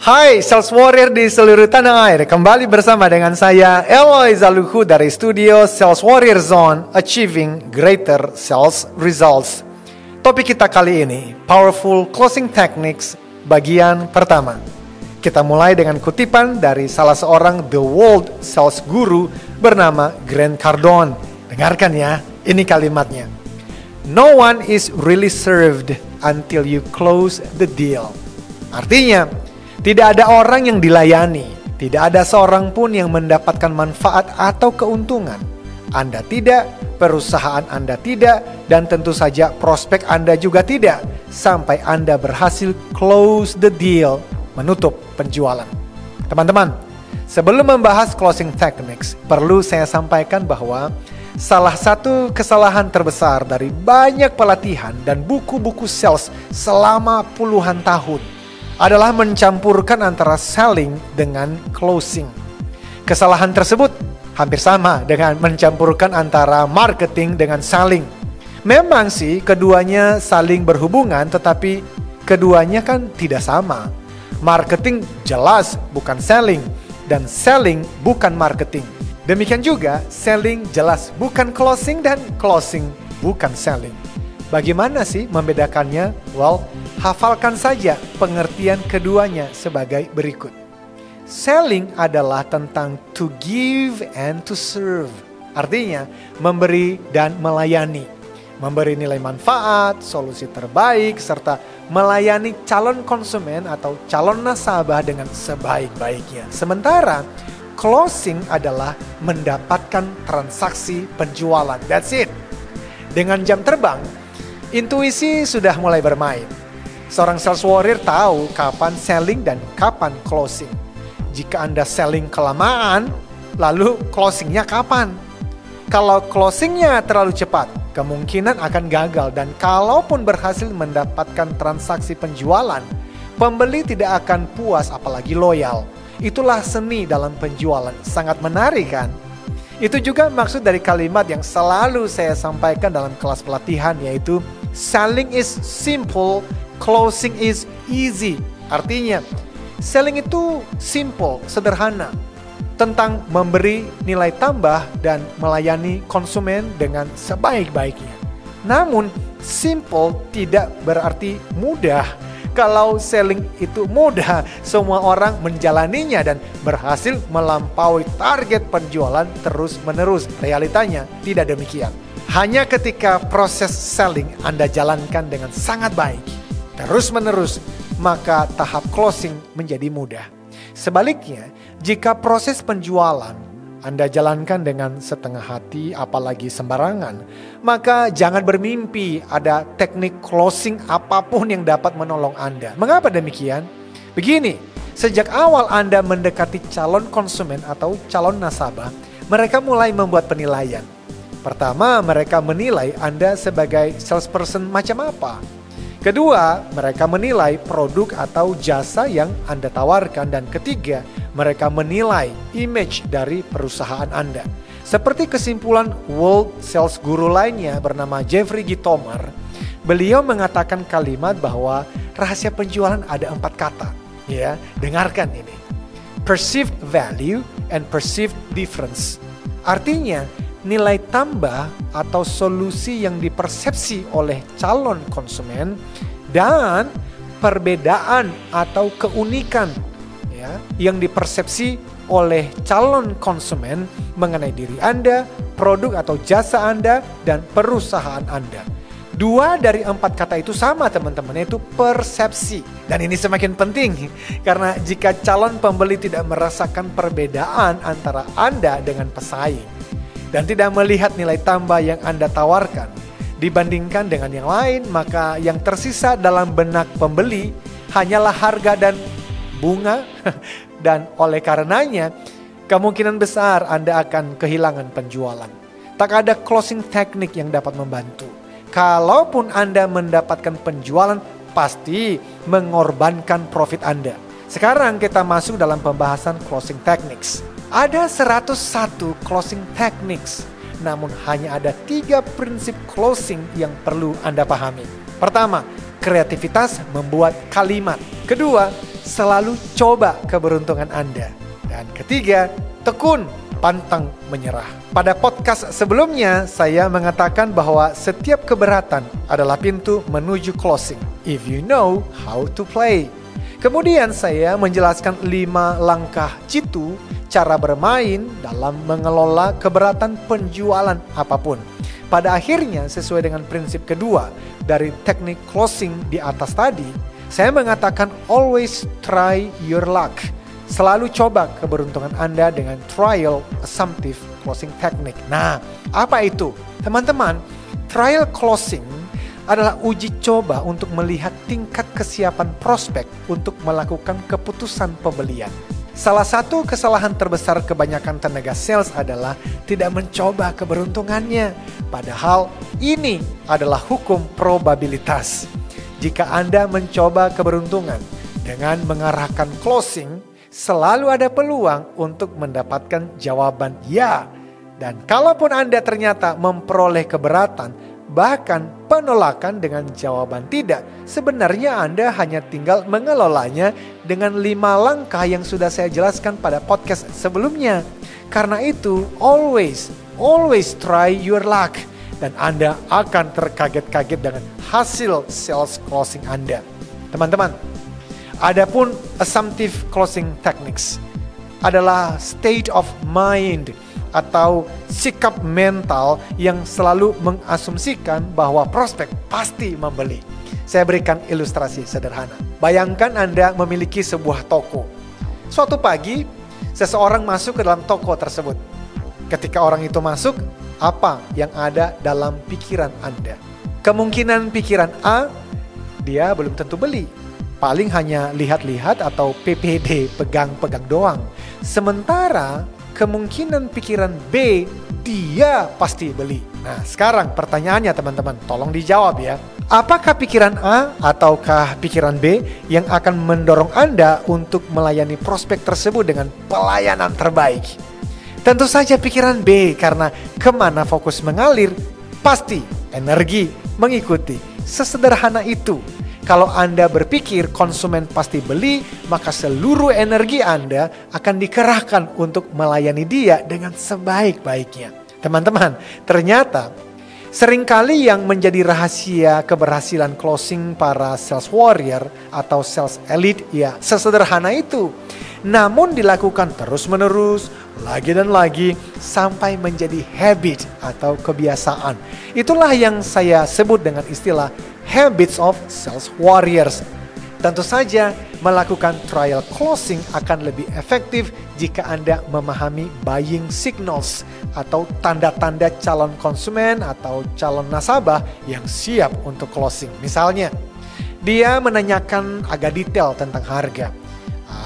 Hai Sales Warrior di seluruh tanah air. Kembali bersama dengan saya Eloy Zaluhu dari studio Sales Warrior Zone, Achieving Greater Sales Results. Topik kita kali ini, Powerful Closing Techniques bagian pertama. Kita mulai dengan kutipan dari salah seorang The World Sales Guru bernama Grant Cardone. Dengarkan ya, ini kalimatnya. No one is really served until you close the deal. Artinya, tidak ada orang yang dilayani, tidak ada seorang pun yang mendapatkan manfaat atau keuntungan. Anda tidak, perusahaan Anda tidak, dan tentu saja prospek Anda juga tidak, sampai Anda berhasil close the deal, menutup penjualan. Teman-teman, sebelum membahas closing techniques, perlu saya sampaikan bahwa salah satu kesalahan terbesar dari banyak pelatihan dan buku-buku sales selama puluhan tahun adalah mencampurkan antara selling dengan closing. Kesalahan tersebut hampir sama dengan mencampurkan antara marketing dengan selling. Memang sih keduanya saling berhubungan, tetapi keduanya kan tidak sama. Marketing jelas bukan selling, dan selling bukan marketing. Demikian juga selling jelas bukan closing, dan closing bukan selling. Bagaimana sih membedakannya? Well, hafalkan saja pengertian keduanya sebagai berikut. Selling adalah tentang to give and to serve. Artinya, memberi dan melayani. Memberi nilai manfaat, solusi terbaik, serta melayani calon konsumen atau calon nasabah dengan sebaik-baiknya. Sementara, closing adalah mendapatkan transaksi penjualan. That's it. Dengan jam terbang, intuisi sudah mulai bermain. Seorang sales warrior tahu kapan selling dan kapan closing. Jika Anda selling kelamaan, lalu closingnya kapan? Kalau closingnya terlalu cepat, kemungkinan akan gagal. Dan kalaupun berhasil mendapatkan transaksi penjualan, pembeli tidak akan puas apalagi loyal. Itulah seni dalam penjualan. Sangat menarik kan? Itu juga maksud dari kalimat yang selalu saya sampaikan dalam kelas pelatihan, yaitu selling is simple, closing is easy. Artinya, selling itu simple, sederhana, tentang memberi nilai tambah dan melayani konsumen dengan sebaik-baiknya. Namun, simple tidak berarti mudah. Kalau selling itu mudah, semua orang menjalaninya dan berhasil melampaui target penjualan terus-menerus. Realitanya tidak demikian. Hanya ketika proses selling Anda jalankan dengan sangat baik, terus-menerus, maka tahap closing menjadi mudah. Sebaliknya, jika proses penjualan Anda jalankan dengan setengah hati, apalagi sembarangan, maka jangan bermimpi ada teknik closing apapun yang dapat menolong Anda. Mengapa demikian? Begini, sejak awal Anda mendekati calon konsumen atau calon nasabah, mereka mulai membuat penilaian. Pertama, mereka menilai Anda sebagai salesperson macam apa. Kedua, mereka menilai produk atau jasa yang Anda tawarkan. Dan ketiga, mereka menilai image dari perusahaan Anda. Seperti kesimpulan World Sales Guru lainnya bernama Jeffrey Gitomer, beliau mengatakan kalimat bahwa rahasia penjualan ada 4 kata. Ya, dengarkan ini. Perceived value and perceived difference. Artinya, nilai tambah atau solusi yang dipersepsi oleh calon konsumen dan perbedaan atau keunikan ya, yang dipersepsi oleh calon konsumen mengenai diri Anda, produk atau jasa Anda, dan perusahaan Anda. 2 dari 4 kata itu sama teman-teman, yaitu persepsi. Dan ini semakin penting karena jika calon pembeli tidak merasakan perbedaan antara Anda dengan pesaing dan tidak melihat nilai tambah yang Anda tawarkan dibandingkan dengan yang lain, maka yang tersisa dalam benak pembeli hanyalah harga dan bunga. Dan oleh karenanya, kemungkinan besar Anda akan kehilangan penjualan. Tak ada closing teknik yang dapat membantu. Kalaupun Anda mendapatkan penjualan, pasti mengorbankan profit Anda. Sekarang kita masuk dalam pembahasan closing techniques. Ada 101 closing techniques, namun hanya ada 3 prinsip closing yang perlu Anda pahami. Pertama, kreativitas membuat kalimat. Kedua, selalu coba keberuntungan Anda. Dan ketiga, tekun, pantang menyerah. Pada podcast sebelumnya, saya mengatakan bahwa setiap keberatan adalah pintu menuju closing, if you know how to play. Kemudian saya menjelaskan 5 langkah jitu cara bermain dalam mengelola keberatan penjualan apapun. Pada akhirnya, sesuai dengan prinsip kedua dari teknik closing di atas tadi, saya mengatakan always try your luck. Selalu coba keberuntungan Anda dengan trial assumptive closing technique. Nah, apa itu? Teman-teman, trial closing adalah uji coba untuk melihat tingkat kesiapan prospek untuk melakukan keputusan pembelian. Salah satu kesalahan terbesar kebanyakan tenaga sales adalah tidak mencoba keberuntungannya. Padahal ini adalah hukum probabilitas. Jika Anda mencoba keberuntungan dengan mengarahkan closing, selalu ada peluang untuk mendapatkan jawaban ya. Dan kalaupun Anda ternyata memperoleh keberatan, bahkan penolakan dengan jawaban tidak, sebenarnya Anda hanya tinggal mengelolanya dengan 5 langkah yang sudah saya jelaskan pada podcast sebelumnya. Karena itu, always try your luck. Dan Anda akan terkaget-kaget dengan hasil sales closing Anda. Teman-teman, adapun assumptive closing techniques adalah state of mind atau sikap mental yang selalu mengasumsikan bahwa prospek pasti membeli. Saya berikan ilustrasi sederhana. Bayangkan Anda memiliki sebuah toko. Suatu pagi, seseorang masuk ke dalam toko tersebut. Ketika orang itu masuk, apa yang ada dalam pikiran Anda? Kemungkinan pikiran A, dia belum tentu beli. Paling hanya lihat-lihat atau PPD, pegang-pegang doang. Sementara kemungkinan pikiran B, dia pasti beli. Nah, sekarang pertanyaannya teman-teman, tolong dijawab ya. Apakah pikiran A ataukah pikiran B yang akan mendorong Anda untuk melayani prospek tersebut dengan pelayanan terbaik? Tentu saja pikiran B, karena kemana fokus mengalir, pasti energi mengikuti. Sesederhana itu. Kalau Anda berpikir konsumen pasti beli, maka seluruh energi Anda akan dikerahkan untuk melayani dia dengan sebaik-baiknya. Teman-teman, ternyata seringkali yang menjadi rahasia keberhasilan closing para sales warrior atau sales elite ya sesederhana itu. Namun dilakukan terus-menerus, lagi dan lagi, sampai menjadi habit atau kebiasaan. Itulah yang saya sebut dengan istilah habits of sales warriors. Tentu saja melakukan trial closing akan lebih efektif jika Anda memahami buying signals atau tanda-tanda calon konsumen atau calon nasabah yang siap untuk closing. Misalnya, dia menanyakan agak detail tentang harga,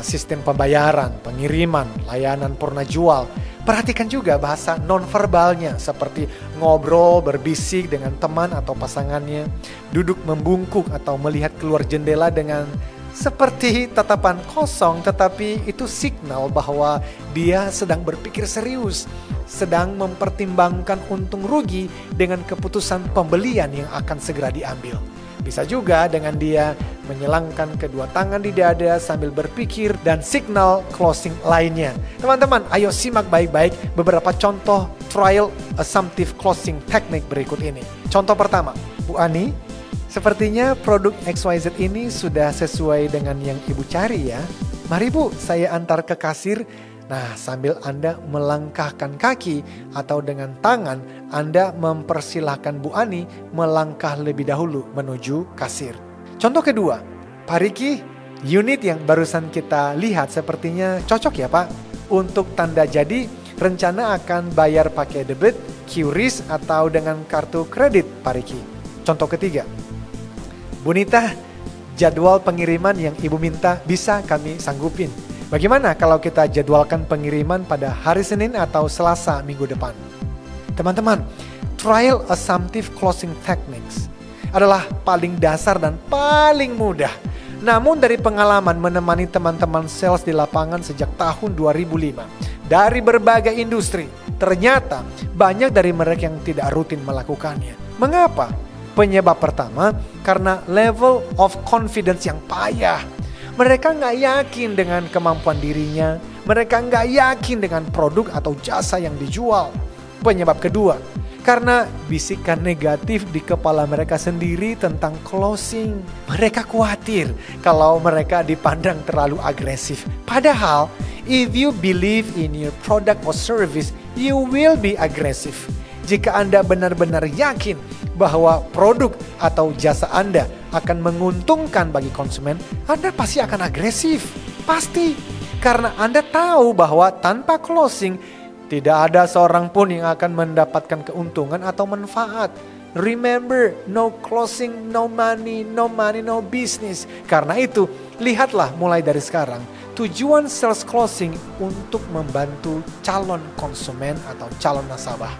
sistem pembayaran, pengiriman, layanan purna jual. Perhatikan juga bahasa nonverbalnya seperti ngobrol, berbisik dengan teman atau pasangannya, duduk membungkuk atau melihat keluar jendela dengan seperti tatapan kosong, tetapi itu signal bahwa dia sedang berpikir serius, sedang mempertimbangkan untung rugi dengan keputusan pembelian yang akan segera diambil. Bisa juga dengan dia menyelangkan kedua tangan di dada sambil berpikir dan signal closing lainnya. Teman-teman, ayo simak baik-baik beberapa contoh trial assumptive closing teknik berikut ini. Contoh pertama, Bu Ani, sepertinya produk XYZ ini sudah sesuai dengan yang Ibu cari ya. Mari Bu, saya antar ke kasir. Nah, sambil Anda melangkahkan kaki atau dengan tangan, Anda mempersilahkan Bu Ani melangkah lebih dahulu menuju kasir. Contoh kedua, Pak Riki, unit yang barusan kita lihat sepertinya cocok ya Pak. Untuk tanda jadi, rencana akan bayar pakai debit, QRIS atau dengan kartu kredit Pak Riki. Contoh ketiga, Bu Nita, jadwal pengiriman yang Ibu minta bisa kami sanggupin. Bagaimana kalau kita jadwalkan pengiriman pada hari Senin atau Selasa minggu depan? Teman-teman, trial assumptive closing techniques adalah paling dasar dan paling mudah. Namun dari pengalaman menemani teman-teman sales di lapangan sejak tahun 2005, dari berbagai industri, ternyata banyak dari mereka yang tidak rutin melakukannya. Mengapa? Penyebab pertama, karena level of confidence yang payah. Mereka nggak yakin dengan kemampuan dirinya. Mereka nggak yakin dengan produk atau jasa yang dijual. Penyebab kedua, karena bisikan negatif di kepala mereka sendiri tentang closing. Mereka khawatir kalau mereka dipandang terlalu agresif. Padahal, if you believe in your product or service, you will be aggressive. Jika Anda benar-benar yakin bahwa produk atau jasa Anda akan menguntungkan bagi konsumen, Anda pasti akan agresif. Pasti. Karena Anda tahu bahwa tanpa closing, tidak ada seorang pun yang akan mendapatkan keuntungan atau manfaat. Remember, no closing, no money, no business. Karena itu, lihatlah mulai dari sekarang. Tujuan sales closing untuk membantu calon konsumen atau calon nasabah.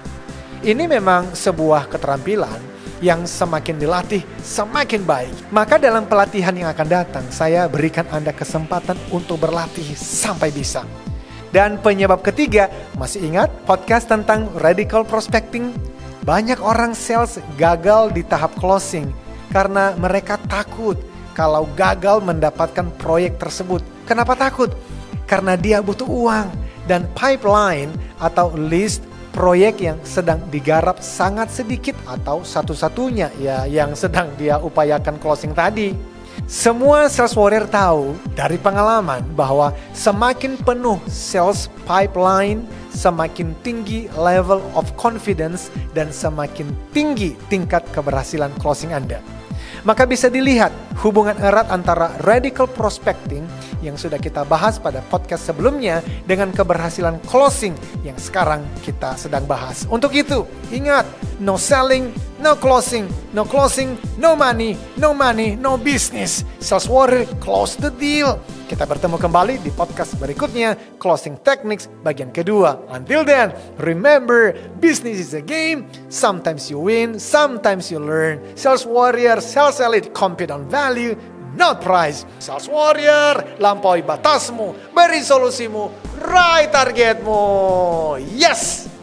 Ini memang sebuah keterampilan yang semakin dilatih, semakin baik. Maka dalam pelatihan yang akan datang, saya berikan Anda kesempatan untuk berlatih sampai bisa. Dan penyebab ketiga, masih ingat podcast tentang radical prospecting? Banyak orang sales gagal di tahap closing karena mereka takut kalau gagal mendapatkan proyek tersebut. Kenapa takut? Karena dia butuh uang dan pipeline atau list proyek yang sedang digarap sangat sedikit atau satu-satunya ya yang sedang dia upayakan closing tadi. Semua sales warrior tahu dari pengalaman bahwa semakin penuh sales pipeline, semakin tinggi level of confidence dan semakin tinggi tingkat keberhasilan closing Anda. Maka bisa dilihat hubungan erat antara radical prospecting yang sudah kita bahas pada podcast sebelumnya dengan keberhasilan closing yang sekarang kita sedang bahas. Untuk itu, ingat, no selling, no closing, no money, no business. Sales warrior, close the deal. Kita bertemu kembali di podcast berikutnya, Closing Techniques bagian kedua. Until then, remember, business is a game. Sometimes you win, sometimes you learn. Sales warrior, sales elite, compete on value, not price. Sales warrior, lampaui batasmu, beri solusimu, raih targetmu. Yes!